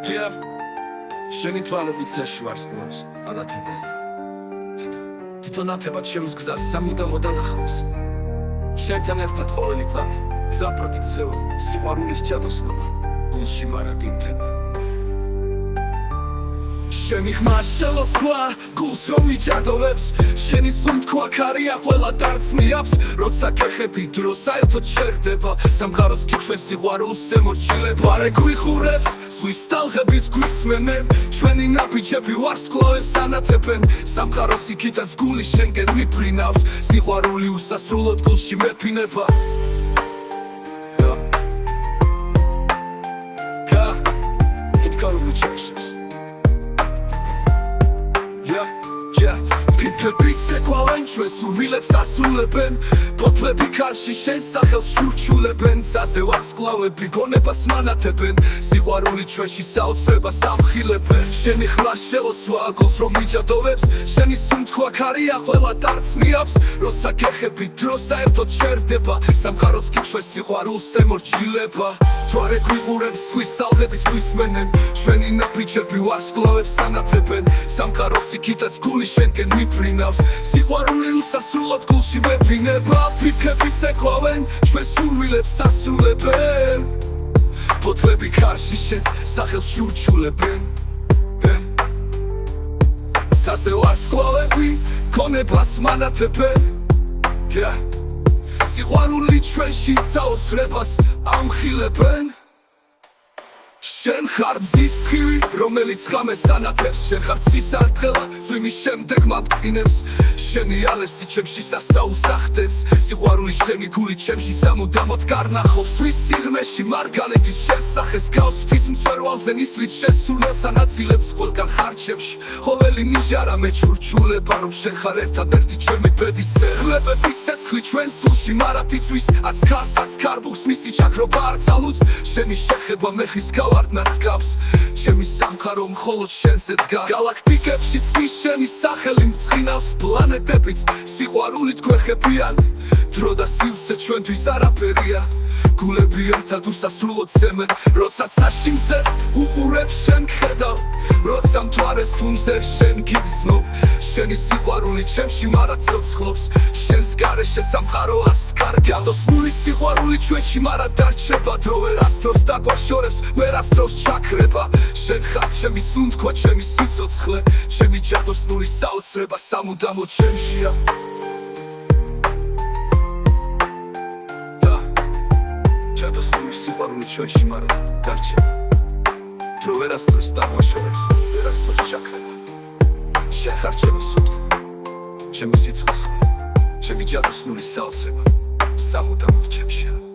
შენი თვალები წეში ვარსკვლავს ანათებენ თვითონ ათებად შემსგზავს სამუდამოდ ანახავს შენთან ერთად ყოველი წამი გზაპროტი გწევა სიყვარულის ჯადოსნობა გულში მარადინთება შენი ხმა შელოცვა გულს რომ მიჯადოვებს შენი სუნთქვა ქარია ყველა დარდს მიაბს როცა გეხები დროს საერთოდ შერდება სამყაროც კი ჩვენ სიყვარულს ემორჩილებ ვარე გვიხურებს ზღვის ტალღებიც გვისმენენ ჩვენი ნაბიჯები ვარსკვლავებს ანათებენ სამყაროს იქითაც გული შენკენ მიფრინავს სიყვარული უსასრულოდ გულში მეფინება ფიფლები ცეკვავენ ჩვენს უვილებს ასრულებენ ფოთლები ქარში შენს სახელს შურჩულებენ ძაზე ვარსკვლავები გონებას მანათებენ სიყვარული ჩვენში საოცრებას ამხილებენ შენი ხმა შელოცვა გულს რომ მიჯადოვებს შენი სუნთქვა ქარია ყველა დარდს მიაბს როცა გეხები დროს საერთოდ შერდება სამყაროც კი ჩვენს სიყვარულს ემორჩილება თვარე გვიღურებს ზღვის ტალღებიც გვისმენენ ჩვენი ნაბიჯები ვარსკვლავებს ანათებენ სამყაროს იქითაც გული შენკენ მიფრინავს სიყვარული უსასრულოდ გულში მეფინება ფიფლები ცეკვავენ ჩვენს სურვილებს ასრულებენ ფოთლები ქარში შენს სახელს შურჩულებენ ძაზე ვარსკვლავები გონებას მანათებენ სიყვარული ჩვენში საოცრებას ამხილებენ შენ ხარ მზის სხივი, რომელიც ღამეს ანათებს შენ ხარ ცისარტყელა, წვიმის შემდეგ მაბწყინებს შენი ალესი ჩემში სასაუსახდეს სიყვარული შენი გული ჩემში სამუდამოდ გარნახობს ვის სიღრმეში მარგალეთის შესახეს გავს ღვთის მწვერვალზე ნისლით შესულელს ანაწილებს ყველგან ხარჩებში ყოველი ნიჟარა მეჩურჩულება რომ შენ ხარ ერთადერთი ჩემი ბედის წერლებების ცეცხლი ჩვენ სულში მარად იწვის არც ქარს არც ქარბუქს მისი ჩაქრობა არც ალუც შენი შეხება მეხის გავარდნას გავს ჩემი სამყარო მხოლოდ შენზე დგას გალაქტიკებშიც კი შენი სახელი მწყინავს პლანეტებიც სიყვარულით გვეხებიან დრო და სივრცე ჩვენთვის არაფერია გულები ერთად უსასრულოდ ზემენ როცა საშიმზეს უყურებ შენ გხედავ როცა მთვარეს უმზერ შენ გიგრძნობ შენი სიყვარული ჩემში მარად ცოცხლობს შენს გარეშე სამყარო არს კარგი ათოსნური სიყვარული ჩვენში მარად დარჩება დრო ვერასდროს დაგვაშორებს ვერასდროს ჩაქრება შენ ხარ ჩემი სუნთქვა ჩემი სიცოცხლე ჩემი ჯადოსნური საოცრება სამუდამოდ ჩემშია ჯადოსნური სიყვარული ჩვენში მარად დარჩება დრო ვერასდროს დაგვაშორებს ვერასდროს ჩაქრება შენ ხარ ჩემი სუნთქვა ჩემი სიცოცხლე ჩემი ჯადოსნური საოცრება სამუდამოდ ჩემშია